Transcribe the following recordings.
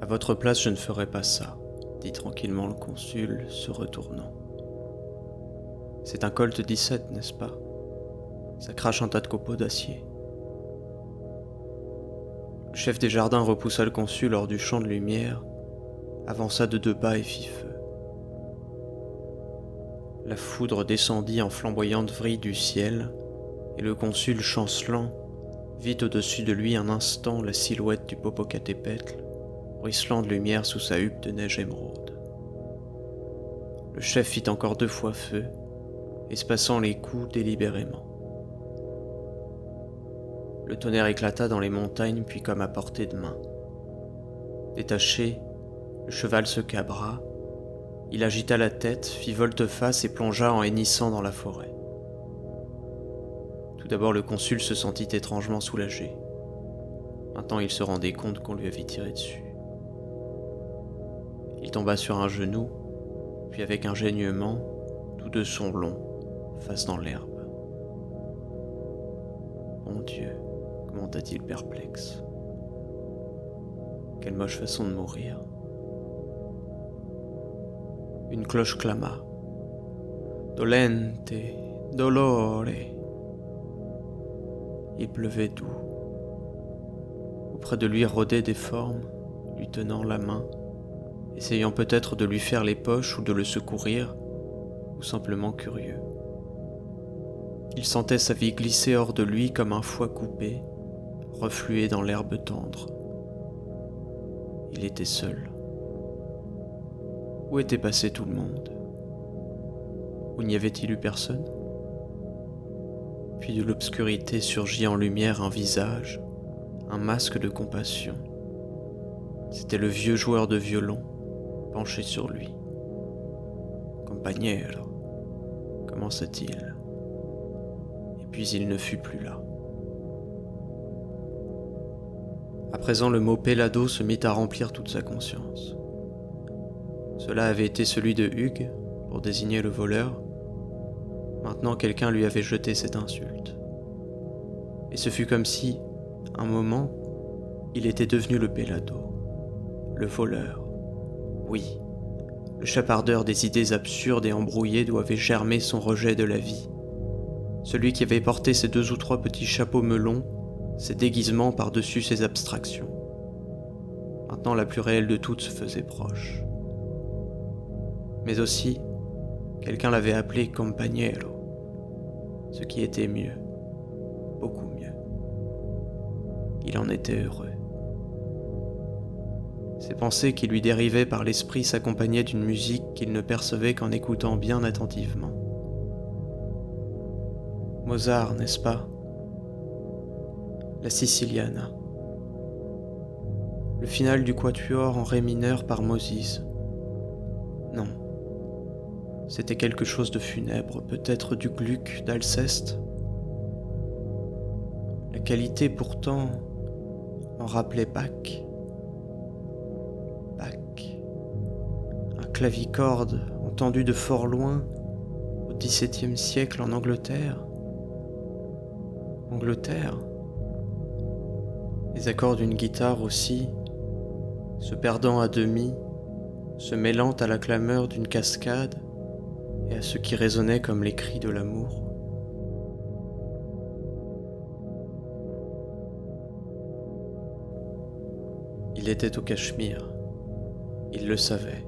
À votre place, je ne ferais pas ça, dit tranquillement le consul, se retournant. C'est un Colt 17, n'est-ce pas? Ça crache un tas de copeaux d'acier. Le chef des jardins repoussa le consul hors du champ de lumière, avança de 2 pas et fit feu. La foudre descendit en flamboyantes vrilles du ciel, et le consul chancelant vit au-dessus de lui un instant la silhouette du Popocatépetl, ruisselant de lumière sous sa huppe de neige émeraude. Le chef fit encore 2 fois feu, espaçant les coups délibérément. Le tonnerre éclata dans les montagnes puis comme à portée de main. Détaché, le cheval se cabra, il agita la tête, fit volte-face et plongea en hennissant dans la forêt. Tout d'abord le consul se sentit étrangement soulagé. Maintenant il se rendait compte qu'on lui avait tiré dessus. Il tomba sur un genou, puis avec un geignement, tous deux sont longs, face dans l'herbe. Mon Dieu, commenta-t-il perplexe. Quelle moche façon de mourir. Une cloche clama. Dolente, dolore. Il pleuvait doux. Auprès de lui rôdaient des formes, lui tenant la main, essayant peut-être de lui faire les poches ou de le secourir, ou simplement curieux. Il sentait sa vie glisser hors de lui comme un foie coupé, refluer dans l'herbe tendre. Il était seul. Où était passé tout le monde? Où n'y avait-il eu personne? Puis de l'obscurité surgit en lumière un visage, un masque de compassion. C'était le vieux joueur de violon, penché sur lui. Compagnero, commença-t-il. Et puis il ne fut plus là. À présent, le mot Pelado se mit à remplir toute sa conscience. Cela avait été celui de Hugues, pour désigner le voleur. Maintenant, quelqu'un lui avait jeté cette insulte. Et ce fut comme si, un moment, il était devenu le Pelado, le voleur. Oui, le chapardeur des idées absurdes et embrouillées d'où avait germé son rejet de la vie. Celui qui avait porté ses 2 ou 3 petits chapeaux melons, ses déguisements par-dessus ses abstractions. Maintenant, la plus réelle de toutes se faisait proche. Mais aussi, quelqu'un l'avait appelé compagnero, ce qui était mieux, beaucoup mieux. Il en était heureux. Ses pensées qui lui dérivaient par l'esprit s'accompagnaient d'une musique qu'il ne percevait qu'en écoutant bien attentivement. Mozart, n'est-ce pas? La Siciliana. Le final du quatuor en ré mineur par Moses. Non. C'était quelque chose de funèbre, peut-être du Gluck d'Alceste. La qualité pourtant en rappelait Bach. Bach. Un clavicorde entendu de fort loin au XVIIe siècle en Angleterre. Angleterre. Les accords d'une guitare aussi, se perdant à demi, se mêlant à la clameur d'une cascade et à ce qui résonnait comme les cris de l'amour. Il était au Cachemire, il le savait.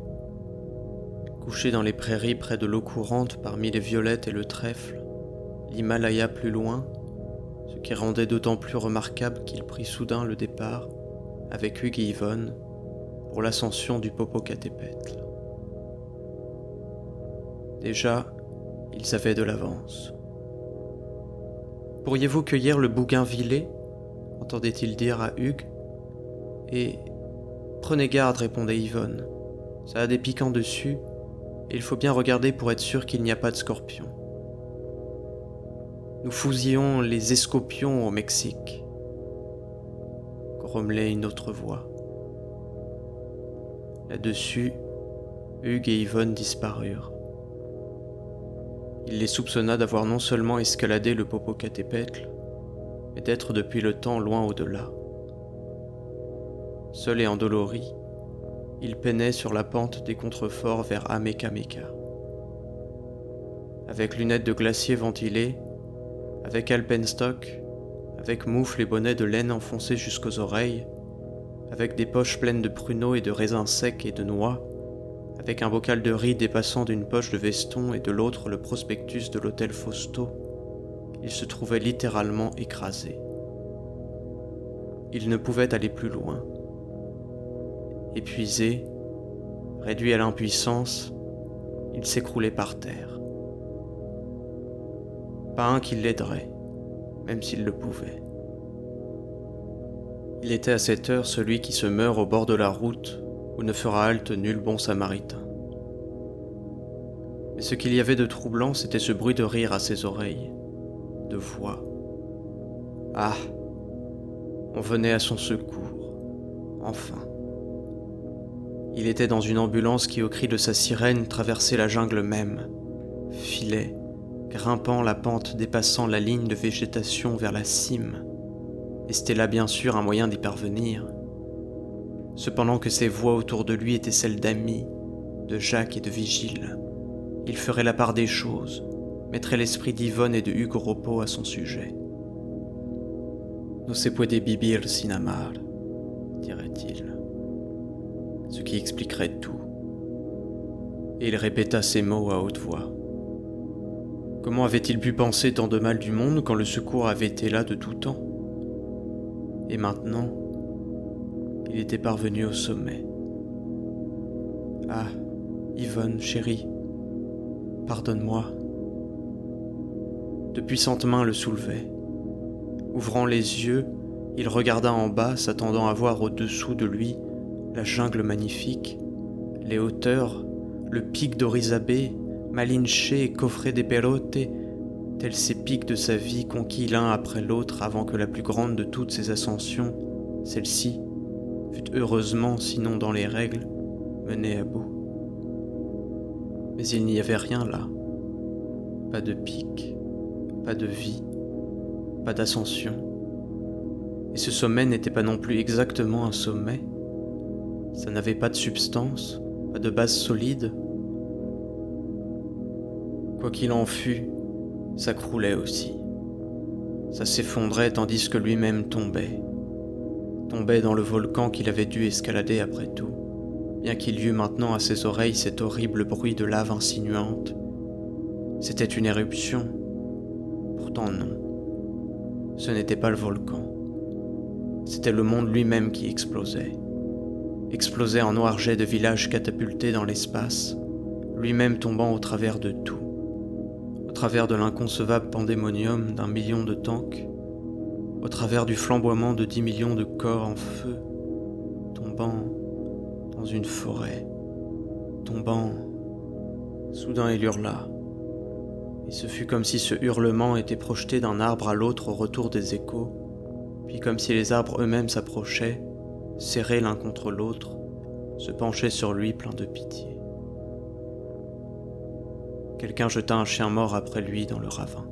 Couché dans les prairies près de l'eau courante parmi les violettes et le trèfle, l'Himalaya plus loin, ce qui rendait d'autant plus remarquable qu'il prit soudain le départ, avec Hugues et Yvonne, pour l'ascension du Popocatépetl. Déjà, ils avaient de l'avance. « Pourriez-vous cueillir le bougainvillet » entendait-il dire à Hugues. Et « Prenez garde » répondait Yvonne. « Ça a des piquants dessus, et il faut bien regarder pour être sûr qu'il n'y a pas de scorpions. Nous fousillions les escopions au Mexique. » grommelait une autre voix. Là-dessus, Hugues et Yvonne disparurent. Il les soupçonna d'avoir non seulement escaladé le Popocatépetl, mais d'être depuis le temps loin au-delà. Seul et endolori, il peinait sur la pente des contreforts vers Amekameka. Avec lunettes de glacier ventilées, avec alpenstock, avec moufles et bonnets de laine enfoncés jusqu'aux oreilles, avec des poches pleines de pruneaux et de raisins secs et de noix, avec un bocal de riz dépassant d'une poche de veston et de l'autre le prospectus de l'hôtel Fausto, il se trouvait littéralement écrasé. Il ne pouvait aller plus loin. Épuisé, réduit à l'impuissance, il s'écroulait par terre. Pas un qui l'aiderait, même s'il le pouvait. Il était à cette heure celui qui se meurt au bord de la route où ne fera halte nul bon samaritain. Mais ce qu'il y avait de troublant, c'était ce bruit de rire à ses oreilles, de voix. Ah, on venait à son secours, enfin. Il était dans une ambulance qui, au cri de sa sirène, traversait la jungle même, filait, grimpant la pente dépassant la ligne de végétation vers la cime, et c'était là bien sûr un moyen d'y parvenir. Cependant que ses voix autour de lui étaient celles d'amis, de Jacques et de Vigile, il ferait la part des choses, mettrait l'esprit d'Yvonne et de Hugo Repos à son sujet. « No se puede vivir sin amar », dirait-il, ce qui expliquerait tout. Et il répéta ces mots à haute voix. Comment avait-il pu penser tant de mal du monde quand le secours avait été là de tout temps? Et maintenant, il était parvenu au sommet. Ah, Yvonne, chérie, pardonne-moi. De puissantes mains le soulevaient. Ouvrant les yeux, il regarda en bas, s'attendant à voir au-dessous de lui la jungle magnifique, les hauteurs, le pic d'Orizabé, Malinche et Cofre de Perote, tels ces pics de sa vie conquis l'un après l'autre avant que la plus grande de toutes ses ascensions, celle-ci, fût heureusement, sinon dans les règles, menée à bout. Mais il n'y avait rien là. Pas de pic, pas de vie, pas d'ascension. Et ce sommet n'était pas non plus exactement un sommet. Ça n'avait pas de substance, pas de base solide. Quoi qu'il en fût, ça croulait aussi. Ça s'effondrait tandis que lui-même tombait. Tombait dans le volcan qu'il avait dû escalader après tout, bien qu'il y eût maintenant à ses oreilles cet horrible bruit de lave insinuante. C'était une éruption. Pourtant non. Ce n'était pas le volcan. C'était le monde lui-même qui explosait. Explosait en noirs jets de villages catapultés dans l'espace, lui-même tombant au travers de tout. Au travers de l'inconcevable pandémonium d'1 million de tanks, au travers du flamboiement de 10 millions de corps en feu, tombant dans une forêt, tombant... Soudain il hurla. Et ce fut comme si ce hurlement était projeté d'un arbre à l'autre au retour des échos, puis comme si les arbres eux-mêmes s'approchaient, serrés l'un contre l'autre, se penchaient sur lui pleins de pitié. Quelqu'un jeta un chien mort après lui dans le ravin.